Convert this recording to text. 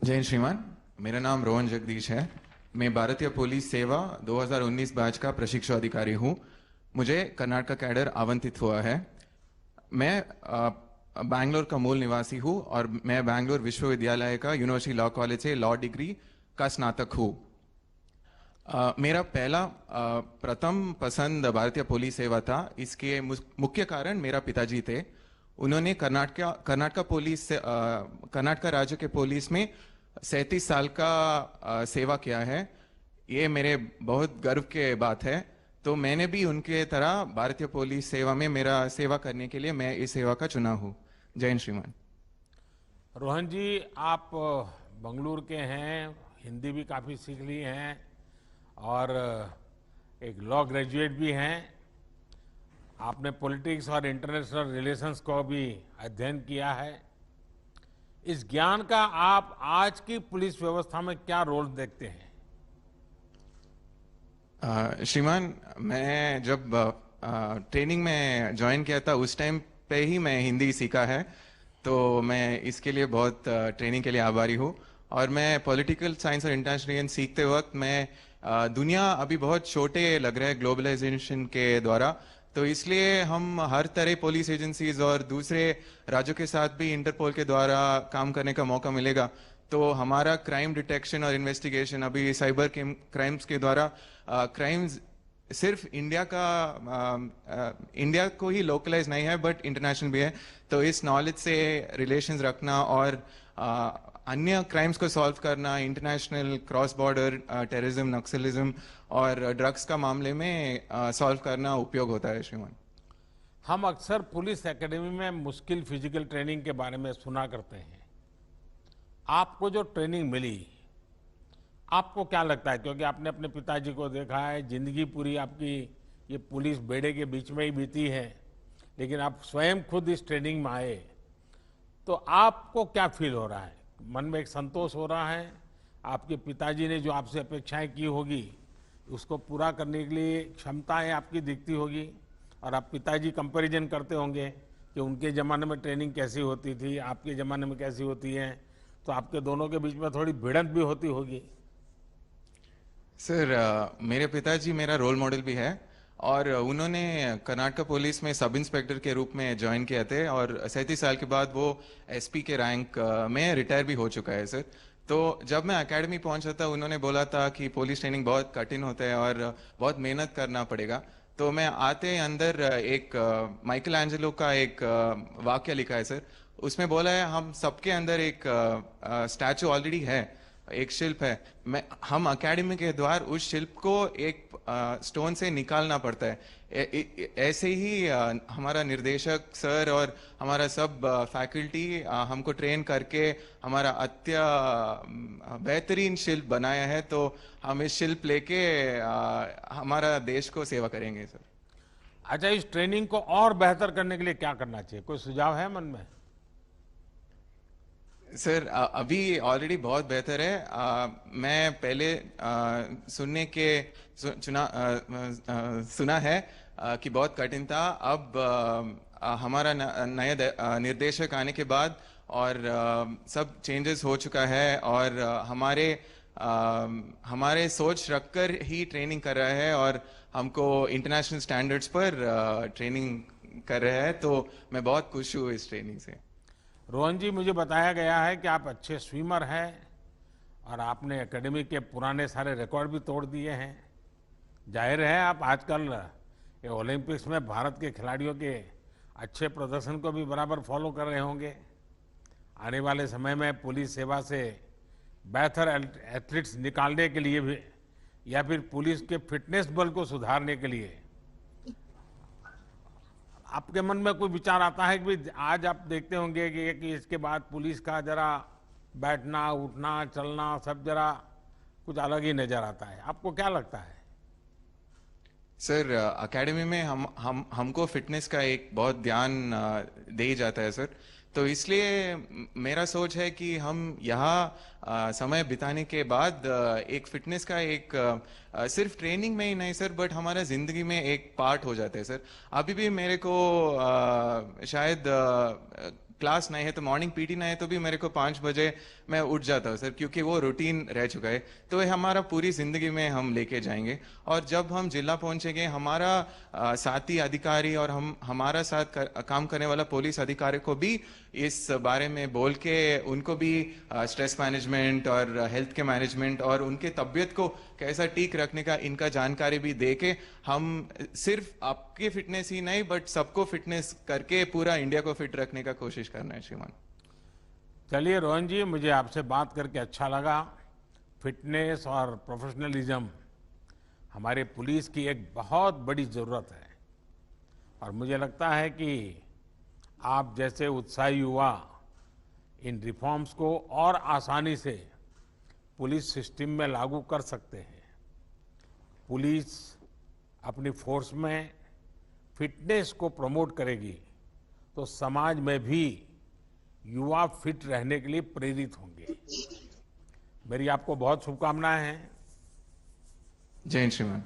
जय श्रीमान, मेरा नाम रोहन जगदीश है। मैं भारतीय पुलिस सेवा 2019 बैच का प्रशिक्षु अधिकारी हूँ। मुझे कर्नाटक कैडर आवंटित हुआ है। मैं बैंगलोर का मूल निवासी हूँ और मैं बैंगलोर विश्वविद्यालय का यूनिवर्सिटी लॉ कॉलेज से लॉ डिग्री का स्नातक हूँ। मेरा पहला प्रथम पसंद भारतीय पुलिस सेवा था। इसके मुख्य कारण मेरा पिताजी थे। उन्होंने कर्नाटक राज्य के पुलिस में 37 साल का सेवा किया है। ये मेरे बहुत गर्व के बात है। तो मैंने भी उनके तरह भारतीय पुलिस सेवा में मेरा सेवा करने के लिए मैं इस सेवा का चुना हूँ। जय हिंद श्रीमान। रोहन जी, आप बंगलुरु के हैं, हिंदी भी काफ़ी सीख ली हैं और एक लॉ ग्रेजुएट भी हैं। आपने पॉलिटिक्स और इंटरनेशनल रिलेशंस को भी अध्ययन किया है। इस ज्ञान का आप आज की पुलिस व्यवस्था में क्या रोल देखते हैं? श्रीमान, मैं जब ट्रेनिंग में ज्वाइन किया था उस टाइम पे ही मैं हिंदी सीखा है। तो मैं इसके लिए बहुत ट्रेनिंग के लिए आभारी हूँ। और मैं पॉलिटिकल साइंस और इंटरनेशनल सीखते वक्त मैं दुनिया अभी बहुत छोटे लग रहे हैं ग्लोबलाइजेशन के द्वारा। तो इसलिए हम हर तरह पुलिस एजेंसीज और दूसरे राज्यों के साथ भी इंटरपोल के द्वारा काम करने का मौका मिलेगा। तो हमारा क्राइम डिटेक्शन और इन्वेस्टिगेशन अभी साइबर क्राइम्स के द्वारा क्राइम्स सिर्फ इंडिया को ही लोकलाइज नहीं है बट इंटरनेशनल भी है। तो इस नॉलेज से रिलेशंस रखना और अन्य क्राइम्स को सॉल्व करना, international cross border terrorism, Naxalism और ड्रग्स का मामले में सॉल्व करना उपयोग होता है। श्रीमान, हम अक्सर पुलिस एकेडमी में मुश्किल फिजिकल ट्रेनिंग के बारे में सुना करते हैं। आपको जो ट्रेनिंग मिली, आपको क्या लगता है? क्योंकि आपने अपने पिताजी को देखा है, जिंदगी पूरी आपकी ये पुलिस बेड़े के बीच में ही बीती है, लेकिन आप स्वयं खुद इस ट्रेनिंग में आए, तो आपको क्या फील हो रहा है? मन में एक संतोष हो रहा है? आपके पिताजी ने जो आपसे अपेक्षाएं की होगी उसको पूरा करने के लिए क्षमताएं आपकी दिखती होगी, और आप पिताजी कंपैरिजन करते होंगे कि उनके ज़माने में ट्रेनिंग कैसी होती थी, आपके ज़माने में कैसी होती है, तो आपके दोनों के बीच में थोड़ी भिड़ंत भी होती होगी। सर, मेरे पिताजी मेरा रोल मॉडल भी है और उन्होंने कर्नाटक पुलिस में सब इंस्पेक्टर के रूप में ज्वाइन किया थे और 37 साल के बाद वो एसपी के रैंक में रिटायर भी हो चुका है सर। तो जब मैं एकेडमी पहुंचा था उन्होंने बोला था कि पुलिस ट्रेनिंग बहुत कठिन होता है और बहुत मेहनत करना पड़ेगा। तो मैं आते अंदर एक माइकल एंजेलो का एक वाक्य लिखा है सर। उसमें बोला है हम सबके अंदर एक स्टैचू ऑलरेडी है, एक शिल्प है। हम एकेडमी के द्वार उस शिल्प को एक स्टोन से निकालना पड़ता है। ऐसे ही हमारा निर्देशक सर और हमारा सब फैकल्टी हमको ट्रेन करके हमारा बेहतरीन शिल्प बनाया है। तो हम इस शिल्प लेके हमारा देश को सेवा करेंगे सर। अच्छा, इस ट्रेनिंग को और बेहतर करने के लिए क्या करना चाहिए? कोई सुझाव है मन में? सर, अभी ऑलरेडी बहुत बेहतर है। मैं पहले सुना है कि बहुत कठिन था। अब हमारा नया निर्देशक आने के बाद और सब चेंजेस हो चुका है और हमारे सोच रखकर ही ट्रेनिंग कर रहा है और हमको इंटरनेशनल स्टैंडर्ड्स पर ट्रेनिंग कर रहा है। तो मैं बहुत खुश हूँ इस ट्रेनिंग से। रोहन जी, मुझे बताया गया है कि आप अच्छे स्विमर हैं और आपने एकेडमी के पुराने सारे रिकॉर्ड भी तोड़ दिए हैं। जाहिर है आप आजकल ये ओलंपिक्स में भारत के खिलाड़ियों के अच्छे प्रदर्शन को भी बराबर फॉलो कर रहे होंगे। आने वाले समय में पुलिस सेवा से बेहतर एथलीट्स निकालने के लिए भी या फिर पुलिस के फिटनेस बल को सुधारने के लिए आपके मन में कोई विचार आता है कि आज आप देखते होंगे कि इसके बाद पुलिस का जरा बैठना, उठना, चलना सब जरा कुछ अलग ही नजर आता है। आपको क्या लगता है? सर, एकेडमी में हमको फिटनेस का एक बहुत ध्यान दे जाता है सर। तो इसलिए मेरा सोच है कि हम यहाँ समय बिताने के बाद एक फिटनेस का एक सिर्फ ट्रेनिंग में ही नहीं सर बट हमारा जिंदगी में एक पार्ट हो जाता है सर। अभी भी मेरे को शायद क्लास नहीं है तो मॉर्निंग पीटी नहीं है तो भी मेरे को 5 बजे मैं उठ जाता हूँ सर, क्योंकि वो रूटीन रह चुका है। तो ये हमारा पूरी जिंदगी में हम लेके जाएंगे। और जब हम जिला पहुंचेंगे, हमारा साथी अधिकारी और हमारा साथ काम करने वाला पुलिस अधिकारी को भी इस बारे में बोल के उनको भी स्ट्रेस मैनेजमेंट और हेल्थ के मैनेजमेंट और उनके तबीयत को कैसा ठीक रखने का इनका जानकारी भी दे के हम सिर्फ आपकी फिटनेस ही नहीं बट सबको फिटनेस करके पूरा इंडिया को फिट रखने का कोशिश करना है श्रीमान। चलिए रोहन जी, मुझे आपसे बात करके अच्छा लगा। फिटनेस और प्रोफेशनलिज्म हमारे पुलिस की एक बहुत बड़ी ज़रूरत है और मुझे लगता है कि आप जैसे उत्साही युवा इन रिफॉर्म्स को और आसानी से पुलिस सिस्टम में लागू कर सकते हैं। पुलिस अपनी फोर्स में फिटनेस को प्रमोट करेगी तो समाज में भी युवा फिट रहने के लिए प्रेरित होंगे। मेरी आपको बहुत शुभकामनाएं हैं। जय हिंद श्रीमान।